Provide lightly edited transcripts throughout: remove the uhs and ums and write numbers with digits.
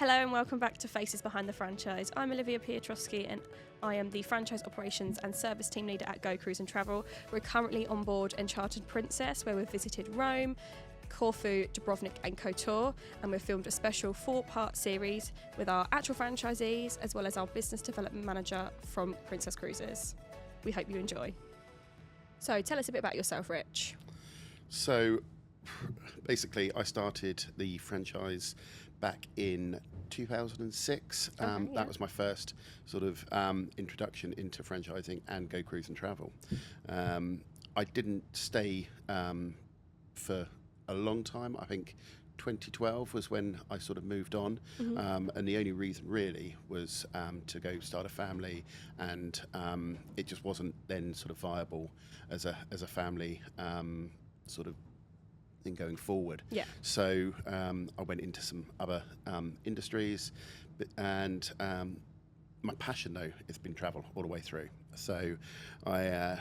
Hello and welcome back to Faces Behind the Franchise. I'm Olivia Piotrowski and I am the Franchise Operations and Service Team Leader at GoCruise Travel. We're currently on board Enchanted Princess, where we've visited Rome, Corfu, Dubrovnik and Kotor, and we've filmed a special 4-part series with our actual franchisees as well as our business development manager from Princess Cruises. We hope you enjoy. So tell us a bit about yourself, Rich. So basically I started the franchise back in 2006. That was my first sort of introduction into franchising and GoCruise and Travel. I didn't stay for a long time. I think 2012 was when I sort of moved on, and the only reason really was to go start a family, and it just wasn't then sort of viable as a family sort of thing going forward. Yeah. So I went into some other industries, and my passion though has been travel all the way through. So I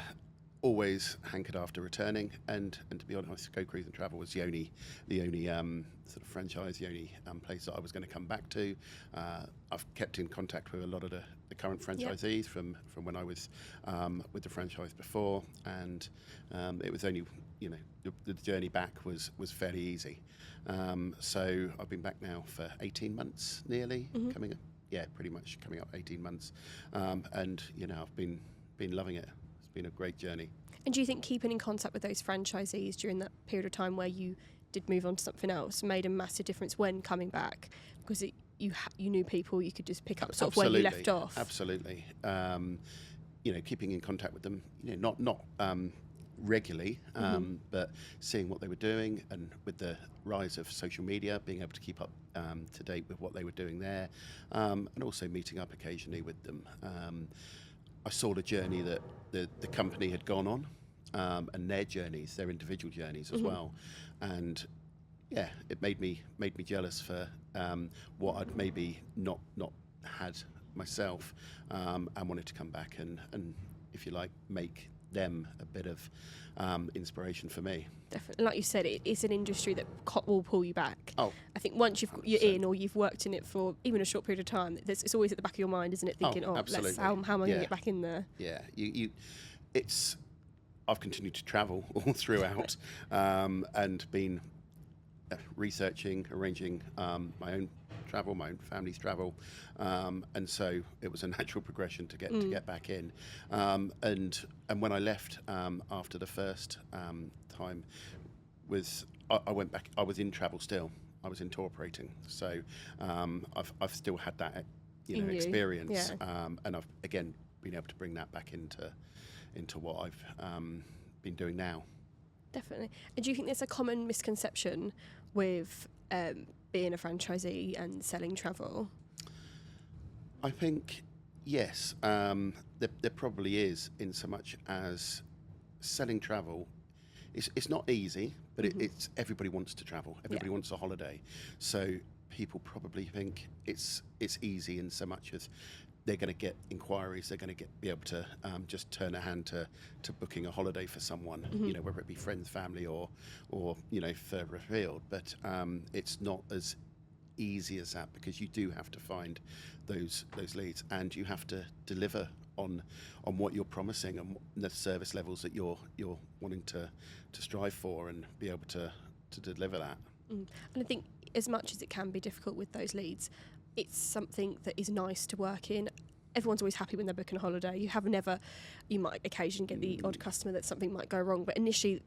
always hankered after returning, and to be honest, GoCruise and Travel was the only sort of franchise, the only place that I was going to come back to. I've kept in contact with a lot of the current franchisees from when I was with the franchise before, and it was only, the journey back was fairly easy. So I've been back now for 18 months nearly, coming up. Yeah, pretty much coming up 18 months, and I've been loving it. It's been a great journey. And do you think keeping in contact with those franchisees during that period of time where you did move on to something else made a massive difference when coming back? Because you knew people, you could just pick up sort of where you left off. Absolutely. Keeping in contact with them, not regularly, but seeing what they were doing, and with the rise of social media, being able to keep up to date with what they were doing there, and also meeting up occasionally with them. I saw the journey that the company had gone on, and their journeys, their individual journeys as well, and it made me jealous for what I'd maybe not had myself, and wanted to come back and if you like, make them a bit of inspiration for me. Definitely, like you said, it's an industry that will pull you back. Oh, I think once you're in, or you've worked in it for even a short period of time, it's always at the back of your mind, isn't it? Thinking, how am I going to get back in there? Yeah, I've continued to travel all throughout, and been researching, arranging my own travel, my own family's travel, and so it was a natural progression to get back in. And when I left after the first time, I went back. I was in travel still. I was in tour operating, so I've still had that experience, and I've again been able to bring that back into what I've been doing now. Definitely. And do you think there's a common misconception with being a franchisee and selling travel? I think yes, there probably is, in so much as selling travel. It's not easy, but it's everybody wants to travel. Everybody wants a holiday, so people probably think it's easy in so much as they're going to get inquiries. They're going to be able to just turn a hand to booking a holiday for someone, whether it be friends, family, or further afield. But it's not as easy as that, because you do have to find those leads, and you have to deliver on what you're promising and the service levels that you're wanting to strive for, and be able to deliver that. And I think as much as it can be difficult with those leads, it's something that is nice to work in. Everyone's always happy when they're booking a holiday. You might occasionally get the odd customer that something might go wrong, but initially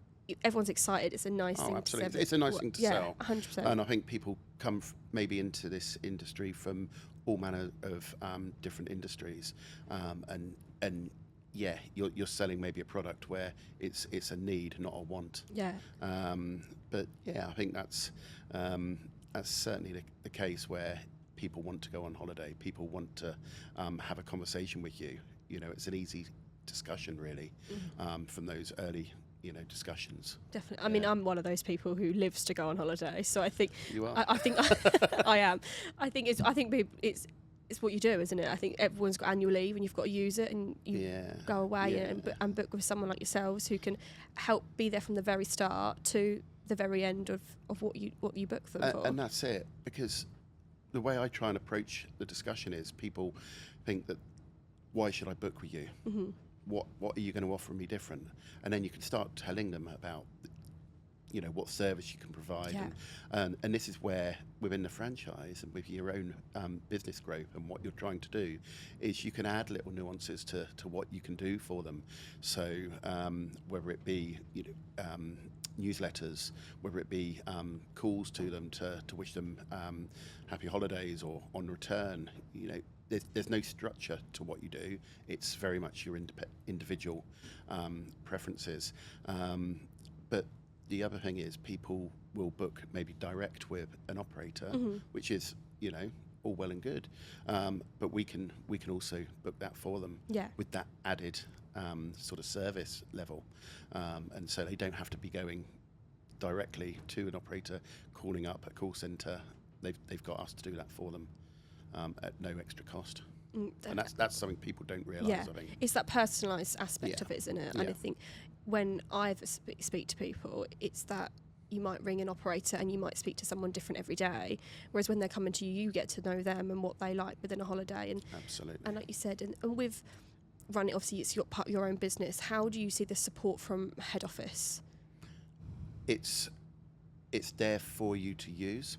everyone's excited. It's a nice thing absolutely. to sell. It's a nice thing to sell. 100%. And I think people come maybe into this industry from all manner of different industries, and you're selling maybe a product where it's a need, not a want. Yeah. But I think that's certainly the case, where people want to go on holiday. People want to have a conversation with you. It's an easy discussion, really, from those early discussions. Definitely. I mean, I'm one of those people who lives to go on holiday, so I think you are. I think I am. I think it's what you do, isn't it? I think everyone's got annual leave, and you've got to use it, and you go away and book with someone like yourselves who can help be there from the very start to the very end of what you book them for. And that's it, because the way I try and approach the discussion is people think that, why should I book with you? Mm-hmm. What are you going to offer me different? And then you can start telling them about, what service you can provide. Yeah. And this is where, within the franchise and with your own business growth and what you're trying to do, is you can add little nuances to what you can do for them. So whether it be newsletters, whether it be calls to them to wish them happy holidays or on return, there's no structure to what you do. It's very much your individual preferences. But the other thing is, people will book maybe direct with an operator, Mm-hmm. which is, all well and good. But we can also book that for them with that added sort of service level. And so they don't have to be going directly to an operator, calling up a call centre. They've got us to do that for them at no extra cost. And that's something people don't realise, I think. It's that personalised aspect of it, isn't it? And Yeah. I think when I speak to people, it's that you might ring an operator and you might speak to someone different every day, whereas when they're coming to you, you get to know them and what they like within a holiday. And Absolutely. And like you said, and with running, obviously it's your part of your own business, how do you see the support from head office? It's there for you to use,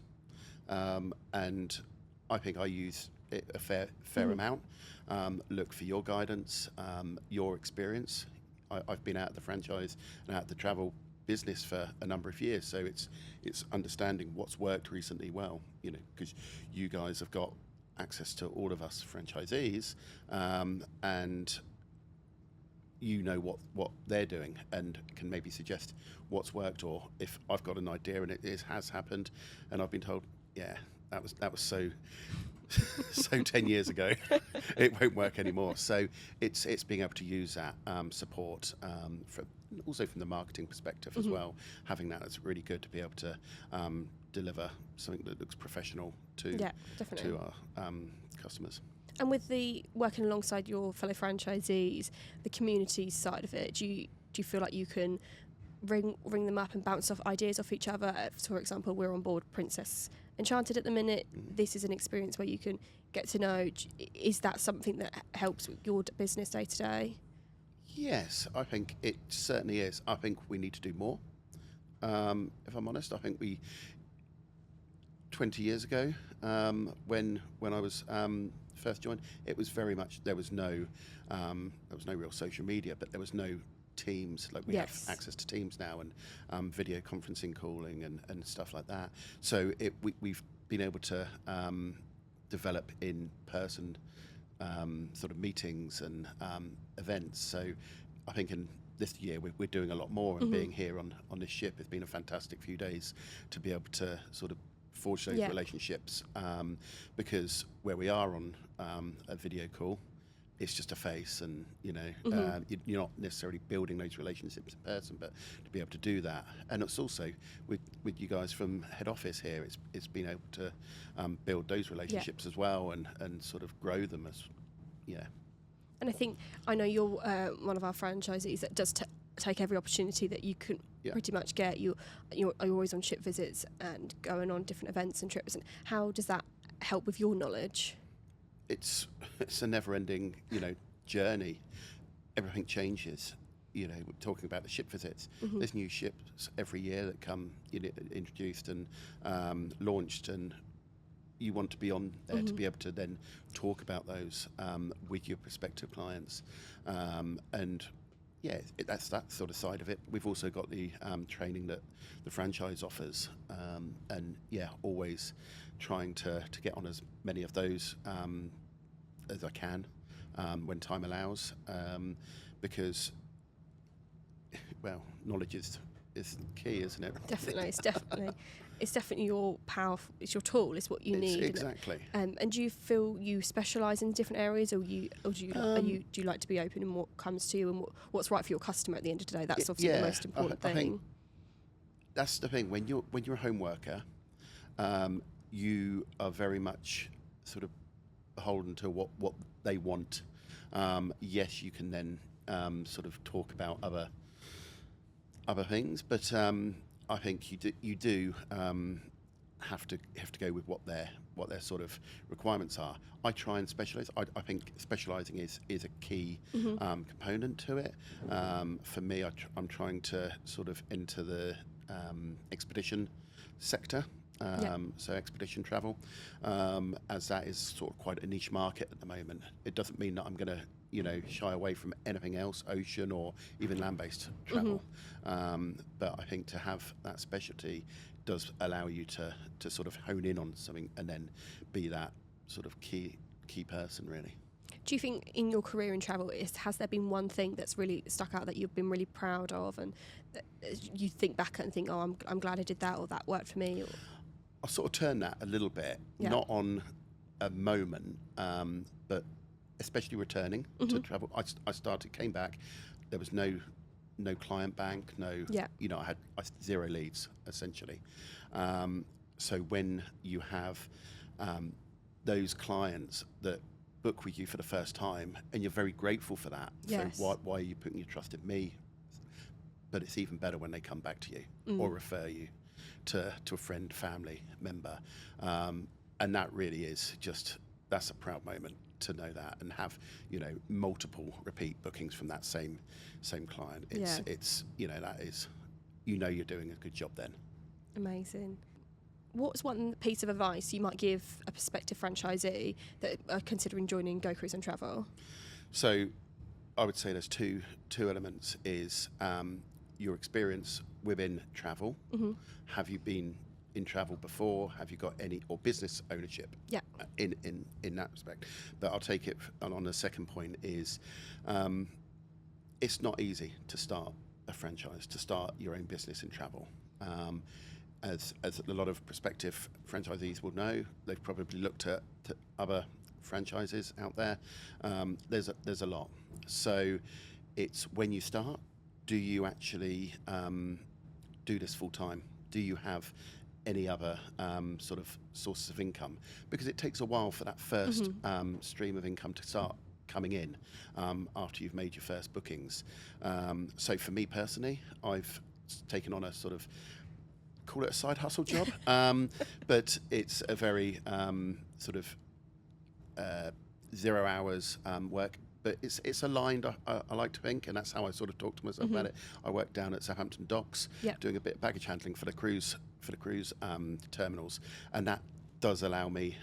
and I think I use it a fair amount. Look for your guidance, your experience. I've been out of the franchise and out of the travel business for a number of years, so it's understanding what's worked recently well, because you guys have got access to all of us franchisees, and what they're doing and can maybe suggest what's worked, or if I've got an idea and it has happened and I've been told, that was so 10 years ago, it won't work anymore. So it's being able to use that support also from the marketing perspective as well. Having that is really good to be able to deliver something that looks professional to our customers. And with the working alongside your fellow franchisees, the community side of it, do you feel like you can ring them up and bounce off ideas off each other? For example, we're on board Princess Enchanted at the minute. This is an experience where you can get to know. Is that something that helps with your business day to day? Yes, I think it certainly is. I think we need to do more. If I'm honest, I think 20 years ago, when I was first joined, it was very much, there was no real social media, but there was no Teams, like we have access to Teams now, and video conferencing calling and stuff like that. So we've been able to develop in-person sort of meetings and events. So I think in this year we're doing a lot more, and being here on this ship has been a fantastic few days to be able to sort of forge those relationships, because where we are on a video call, it's just a face, and you're not necessarily building those relationships in person, but to be able to do that. And it's also with you guys from head office here, it's been able to build those relationships as well, and sort of grow them as And I know you're one of our franchisees that does take every opportunity that you can pretty much get. You're always on ship visits and going on different events and trips. And how does that help with your knowledge? It's a never-ending, journey. Everything changes. We're talking about the ship visits. There's new ships every year that come introduced and launched, and you want to be on there to be able to then talk about those with your prospective clients. That's that sort of side of it. We've also got the training that the franchise offers, and always trying to get on as many of those as I can when time allows, because knowledge is key, isn't it? Definitely, it's definitely your power. It's your tool. It's what you need. Exactly. And do you feel you specialise in different areas, or do you like to be open in what comes to you and what's right for your customer at the end of the day? That's obviously the most important thing. I think that's the thing. When you're a home worker, you are very much sort of beholden to what they want. Yes, you can then sort of talk about other things, but I think you do have to go with what they're what their sort of requirements are. I try and specialise. I think specialising is a key component to it. For me, I'm trying to sort of enter the expedition sector. So expedition travel, as that is sort of quite a niche market at the moment. It doesn't mean that I'm going to, shy away from anything else, ocean or even land-based travel. But I think to have that specialty does allow you to sort of hone in on something and then be that sort of key person, really. Do you think in your career in travel, has there been one thing that's really stuck out that you've been really proud of, and that you think back and think, oh, I'm glad I did that, or that worked for me? Or? I'll sort of turn that a little bit, not on a moment, but especially returning to travel. I came back, there was no client bank, I had zero leads, essentially. So when you have those clients that book with you for the first time, and you're very grateful for that, so why are you putting your trust in me? But it's even better when they come back to you or refer you to a friend, family member, and that really is that's a proud moment to know that, and have multiple repeat bookings from that same client. It's that is, you're doing a good job then. Amazing. What's one piece of advice you might give a prospective franchisee that are considering joining GoCruise Travel? So I would say there's two elements. Is your experience within travel. Have you been in travel before? Have you got any or business ownership? In that respect. But I'll take it on the second point is it's not easy to start a franchise, to start your own business in travel. As a lot of prospective franchisees will know, they've probably looked at other franchises out there. There's a lot. So it's when you start, do you actually do this full time? Do you have any other sort of sources of income? Because it takes a while for that first stream of income to start coming in after you've made your first bookings. So for me personally, I've taken on a sort of, call it a side hustle job, but it's a very sort of 0 hours work. But it's aligned, I like to think, and that's how I sort of talk to myself about it. I work down at Southampton Docks, doing a bit of baggage handling for the cruise terminals, and that does allow me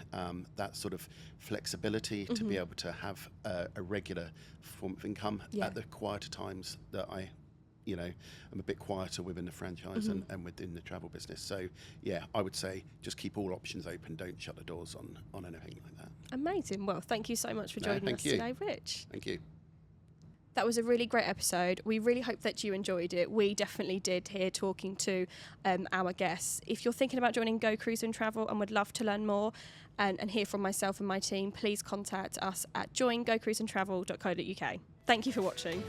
that sort of flexibility to be able to have a regular form of income at the quieter times that I'm a bit quieter within the franchise and within the travel business. So I would say just keep all options open. Don't shut the doors on anything like that. Amazing. Well, thank you so much for joining us today, Rich. Thank you. That was a really great episode. We really hope that you enjoyed it. We definitely did here talking to our guests. If you're thinking about joining GoCruise Travel and would love to learn more and hear from myself and my team, please contact us at joingocruiseandtravel.co.uk. Thank you for watching.